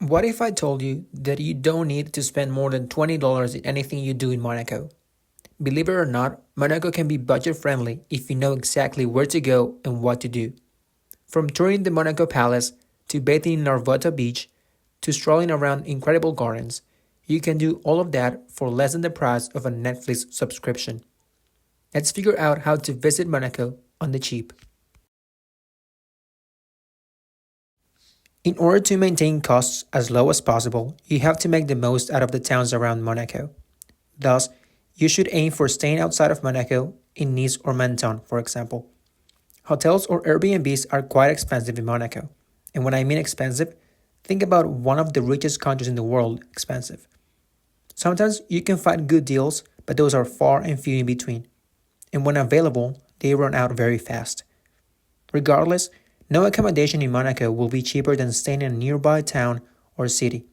What if I told you that you don't need to spend more than $20 in anything you do in Monaco? Believe it or not, Monaco can be budget friendly if you know exactly where to go and what to do. From touring the Monaco Palace, to bathing in Narvota Beach, to strolling around incredible gardens, you can do all of that for less than the price of a Netflix subscription. Let's figure out how to visit Monaco on the cheap. In order to maintain costs as low as possible, you have to make the most out of the towns around Monaco. Thus, you should aim for staying outside of Monaco, in Nice or Menton, for example. Hotels or Airbnbs are quite expensive in Monaco. And when I mean expensive, think about one of the richest countries in the world expensive. Sometimes you can find good deals, but those are far and few in between. And when available, they run out very fast. Regardless, no accommodation in Monaco will be cheaper than staying in a nearby town or city.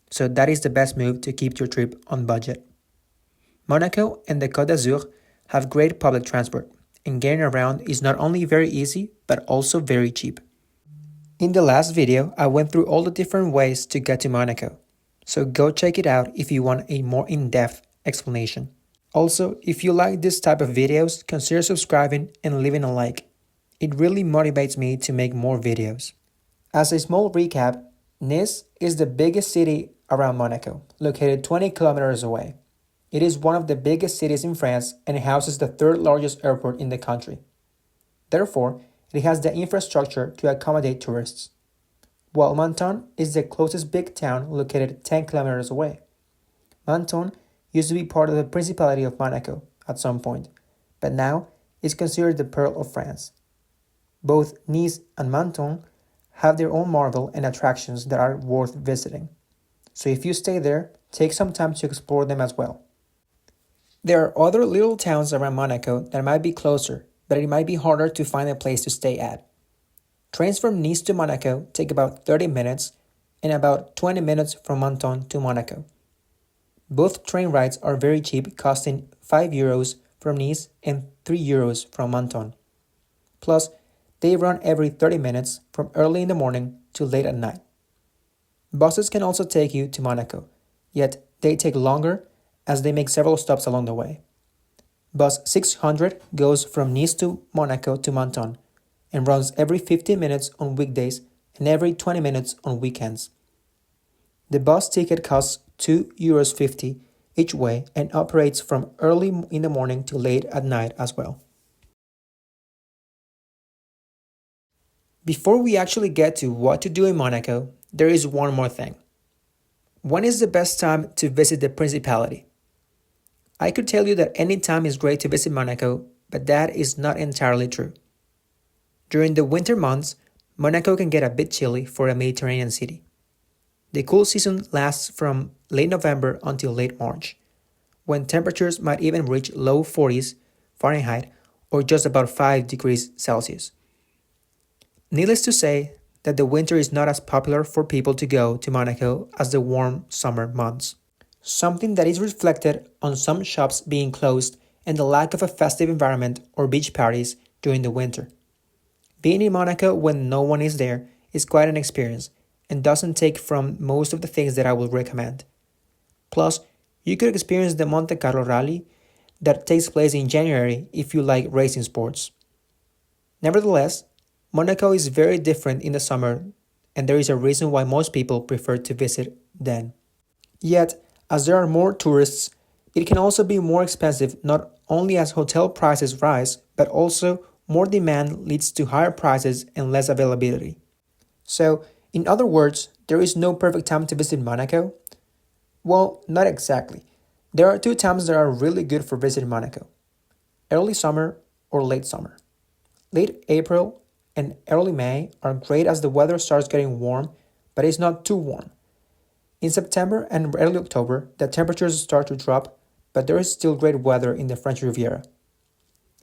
So that is the best move to keep your trip on budget. Monaco and the Côte d'Azur have great public transport, and getting around is not only very easy, but also very cheap. In the last video, I went through all the different ways to get to Monaco, so go check it out if you want a more in-depth explanation. Also, if you like this type of videos, consider subscribing and leaving a like. It really motivates me to make more videos. As a small recap, Nice is the biggest city around Monaco, located 20 kilometers away. It is one of the biggest cities in France and houses the third largest airport in the country. Therefore, it has the infrastructure to accommodate tourists. While Menton is the closest big town located 10 kilometers away. Menton used to be part of the Principality of Monaco at some point, but now is considered the Pearl of France. Both Nice and Menton have their own marvel and attractions that are worth visiting. So if you stay there, take some time to explore them as well. There are other little towns around Monaco that might be closer, but it might be harder to find a place to stay at. Trains from Nice to Monaco take about 30 minutes and about 20 minutes from Menton to Monaco. Both train rides are very cheap, costing €5 from Nice and €3 from Menton. Plus, they run every 30 minutes from early in the morning to late at night. Buses can also take you to Monaco, yet they take longer as they make several stops along the way. Bus 600 goes from Nice to Monaco to Menton and runs every 15 minutes on weekdays and every 20 minutes on weekends. The bus ticket costs €2.50 each way and operates from early in the morning to late at night as well. Before we actually get to what to do in Monaco, there is one more thing. When is the best time to visit the Principality? I could tell you that any time is great to visit Monaco, but that is not entirely true. During the winter months, Monaco can get a bit chilly for a Mediterranean city. The cool season lasts from late November until late March, when temperatures might even reach low 40s Fahrenheit or just about 5 degrees Celsius. Needless to say that the winter is not as popular for people to go to Monaco as the warm summer months. Something that is reflected on some shops being closed and the lack of a festive environment or beach parties during the winter. Being in Monaco when no one is there is quite an experience and doesn't take from most of the things that I would recommend. Plus, you could experience the Monte Carlo Rally that takes place in January if you like racing sports. Nevertheless, Monaco is very different in the summer, and there is a reason why most people prefer to visit then. Yet, as there are more tourists, it can also be more expensive not only as hotel prices rise, but also more demand leads to higher prices and less availability. So, in other words, there is no perfect time to visit Monaco? Well, not exactly. There are two times that are really good for visiting Monaco: early summer or late summer. Late April and early May are great as the weather starts getting warm, but it's not too warm. In September and early October, the temperatures start to drop, but there is still great weather in the French Riviera.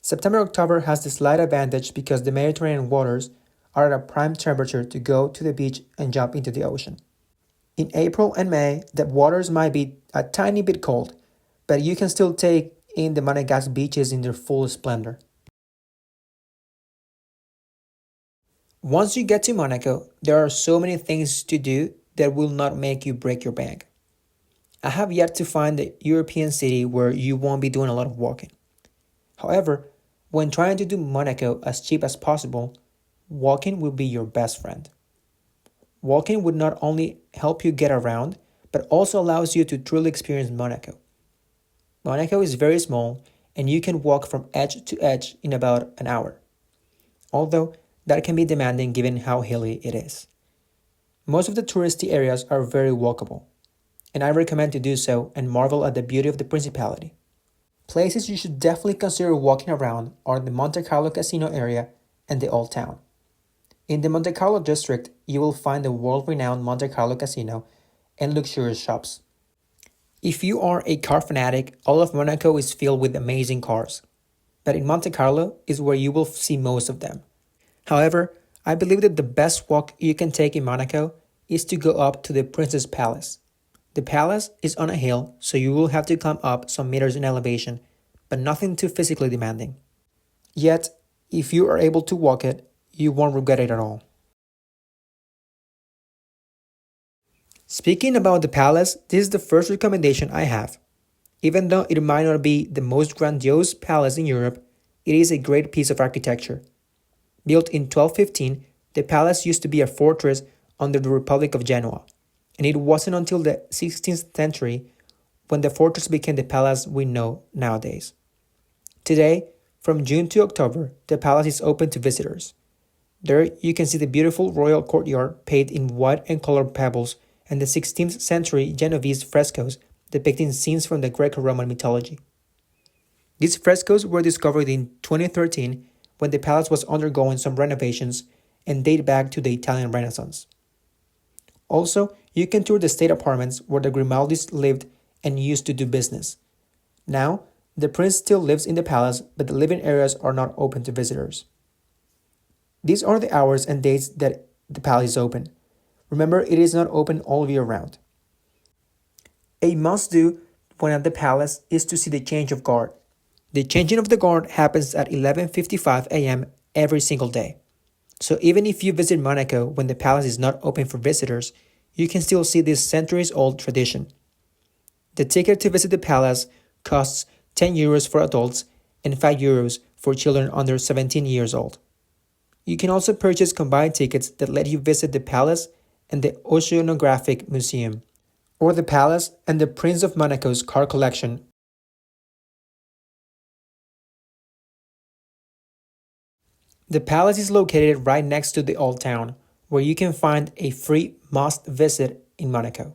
September-October has the slight advantage because the Mediterranean waters are at a prime temperature to go to the beach and jump into the ocean. In April and May, the waters might be a tiny bit cold, but you can still take in the Monégasque beaches in their full splendor. Once you get to Monaco, there are so many things to do that will not make you break your bank. I have yet to find a European city where you won't be doing a lot of walking. However, when trying to do Monaco as cheap as possible, walking will be your best friend. Walking would not only help you get around, but also allows you to truly experience Monaco. Monaco is very small, and you can walk from edge to edge in about an hour, although that can be demanding given how hilly it is. Most of the touristy areas are very walkable, and I recommend to do so and marvel at the beauty of the Principality. Places you should definitely consider walking around are the Monte Carlo Casino area and the Old Town. In the Monte Carlo district, you will find the world-renowned Monte Carlo Casino and luxurious shops. If you are a car fanatic, all of Monaco is filled with amazing cars, but in Monte Carlo is where you will see most of them. However, I believe that the best walk you can take in Monaco is to go up to the Prince's Palace. The palace is on a hill, so you will have to climb up some meters in elevation, but nothing too physically demanding. Yet, if you are able to walk it, you won't regret it at all. Speaking about the palace, this is the first recommendation I have. Even though it might not be the most grandiose palace in Europe, it is a great piece of architecture. Built in 1215, the palace used to be a fortress under the Republic of Genoa, and it wasn't until the 16th century when the fortress became the palace we know nowadays. Today, from June to October, the palace is open to visitors. There you can see the beautiful royal courtyard paved in white and colored pebbles and the 16th century Genovese frescoes depicting scenes from the Greco-Roman mythology. These frescoes were discovered in 2013 when the palace was undergoing some renovations and date back to the Italian Renaissance. Also, you can tour the state apartments where the Grimaldis lived and used to do business. Now, the prince still lives in the palace, but the living areas are not open to visitors. These are the hours and dates that the palace is open. Remember, it is not open all year round. A must-do when at the palace is to see the change of guard. The changing of the guard happens at 11:55 a.m. every single day. So even if you visit Monaco when the palace is not open for visitors, you can still see this centuries-old tradition. The ticket to visit the palace costs 10 euros for adults and 5 euros for children under 17 years old. You can also purchase combined tickets that let you visit the palace and the Oceanographic Museum, or the palace and the Prince of Monaco's car collection. The palace is located right next to the Old Town, where you can find a free must-visit in Monaco.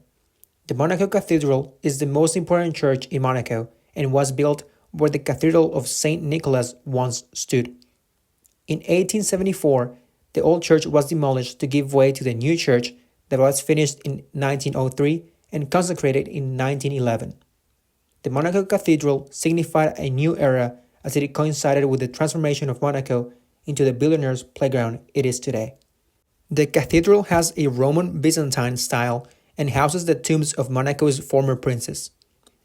The Monaco Cathedral is the most important church in Monaco and was built where the Cathedral of St. Nicholas once stood. In 1874, the old church was demolished to give way to the new church that was finished in 1903 and consecrated in 1911. The Monaco Cathedral signified a new era as it coincided with the transformation of Monaco into the billionaire's playground it is today. The cathedral has a Roman Byzantine style and houses the tombs of Monaco's former princes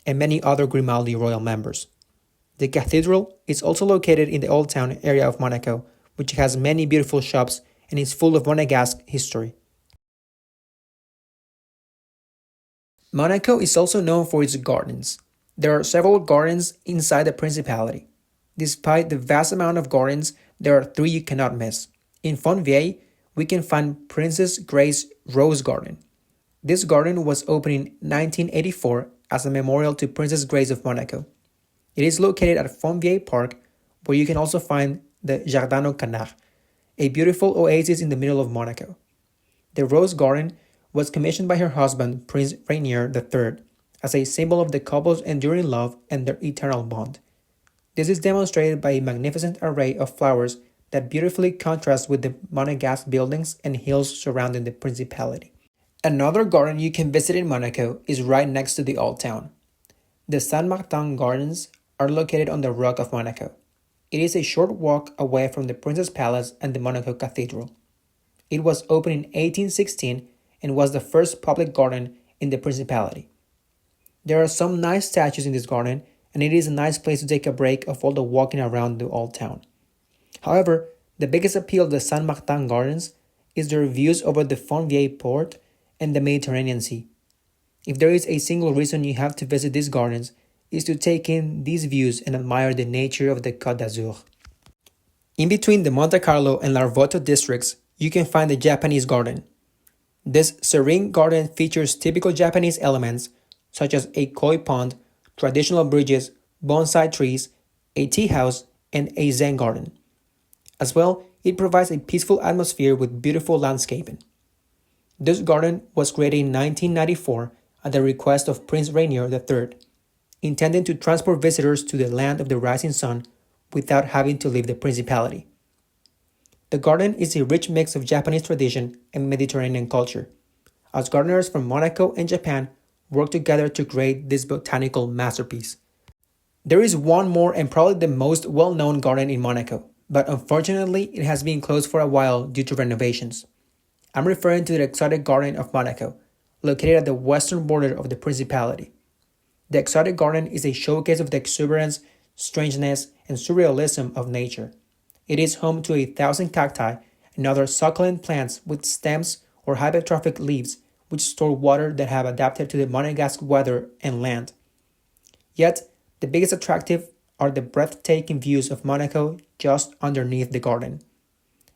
and many other Grimaldi royal members. The cathedral is also located in the Old Town area of Monaco, which has many beautiful shops and is full of Monegasque history. Monaco is also known for its gardens. There are several gardens inside the Principality. Despite the vast amount of gardens, there are 3 you cannot miss. In Fontvieille, we can find Princess Grace Rose Garden. This garden was opened in 1984 as a memorial to Princess Grace of Monaco. It is located at Fontvieille Park, where you can also find the Jardin aux Canards, a beautiful oasis in the middle of Monaco. The Rose Garden was commissioned by her husband, Prince Rainier III, as a symbol of the couple's enduring love and their eternal bond. This is demonstrated by a magnificent array of flowers that beautifully contrast with the Monegasque buildings and hills surrounding the Principality. Another garden you can visit in Monaco is right next to the Old Town. The Saint-Martin Gardens are located on the Rock of Monaco. It is a short walk away from the Prince's Palace and the Monaco Cathedral. It was opened in 1816 and was the first public garden in the Principality. There are some nice statues in this garden, and it is a nice place to take a break of all the walking around the Old Town. However, the biggest appeal of the Saint-Martin Gardens is their views over the Fontvieille port and the Mediterranean Sea. If there is a single reason you have to visit these gardens, is to take in these views and admire the nature of the Côte d'Azur. In between the Monte Carlo and Larvotto districts, you can find the Japanese Garden. This serene garden features typical Japanese elements such as a koi pond, traditional bridges, bonsai trees, a tea house, and a Zen garden. As well, it provides a peaceful atmosphere with beautiful landscaping. This garden was created in 1994 at the request of Prince Rainier III, intended to transport visitors to the land of the rising sun without having to leave the principality. The garden is a rich mix of Japanese tradition and Mediterranean culture, as gardeners from Monaco and Japan work together to create this botanical masterpiece. There is one more and probably the most well-known garden in Monaco, but unfortunately it has been closed for a while due to renovations. I'm referring to the Exotic Garden of Monaco, located at the western border of the principality. The Exotic Garden is a showcase of the exuberance, strangeness, and surrealism of nature. It is home to 1,000 cacti and other succulent plants with stems or hypertrophic leaves which store water that have adapted to the Monegasque weather and land. Yet, the biggest attractive are the breathtaking views of Monaco just underneath the garden.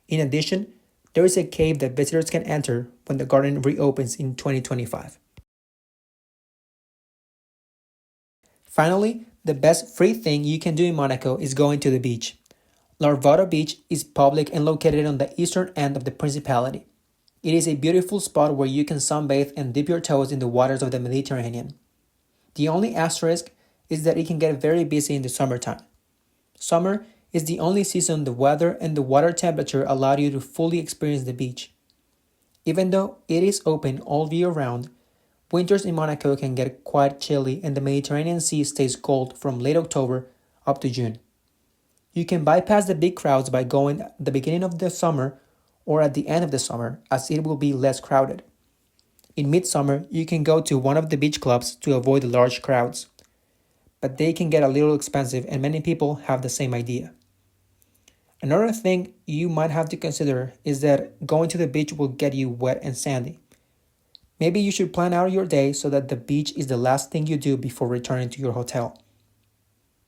In addition, there is a cave that visitors can enter when the garden reopens in 2025. Finally, the best free thing you can do in Monaco is going to the beach. Larvotto Beach is public and located on the eastern end of the principality. It is a beautiful spot where you can sunbathe and dip your toes in the waters of the Mediterranean. The only asterisk is that it can get very busy in the summertime. Summer is the only season the weather and the water temperature allow you to fully experience the beach. Even though it is open all year round, winters in Monaco can get quite chilly and the Mediterranean Sea stays cold from late October up to June. You can bypass the big crowds by going at the beginning of the summer or at the end of the summer, as it will be less crowded. In midsummer, you can go to one of the beach clubs to avoid the large crowds, but they can get a little expensive and many people have the same idea. Another thing you might have to consider is that going to the beach will get you wet and sandy. Maybe you should plan out your day so that the beach is the last thing you do before returning to your hotel.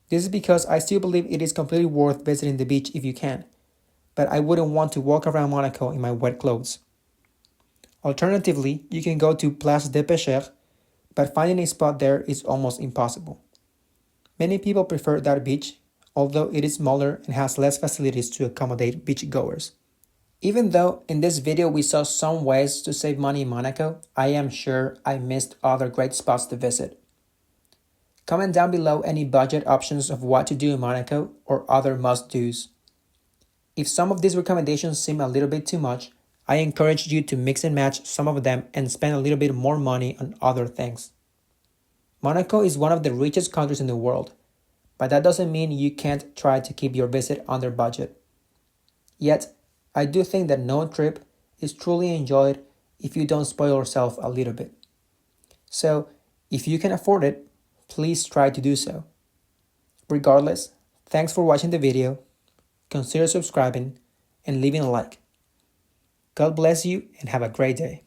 This is because I still believe it is completely worth visiting the beach if you can, but I wouldn't want to walk around Monaco in my wet clothes. Alternatively, you can go to Place des Pêcheurs, but finding a spot there is almost impossible. Many people prefer that beach, although it is smaller and has less facilities to accommodate beachgoers. Even though in this video we saw some ways to save money in Monaco, I am sure I missed other great spots to visit. Comment down below any budget options of what to do in Monaco or other must-dos. If some of these recommendations seem a little bit too much, I encourage you to mix and match some of them and spend a little bit more money on other things. Monaco is one of the richest countries in the world, but that doesn't mean you can't try to keep your visit under budget. Yet, I do think that no trip is truly enjoyed if you don't spoil yourself a little bit. So, if you can afford it, please try to do so. Regardless, thanks for watching the video, consider subscribing and leaving a like. God bless you and have a great day.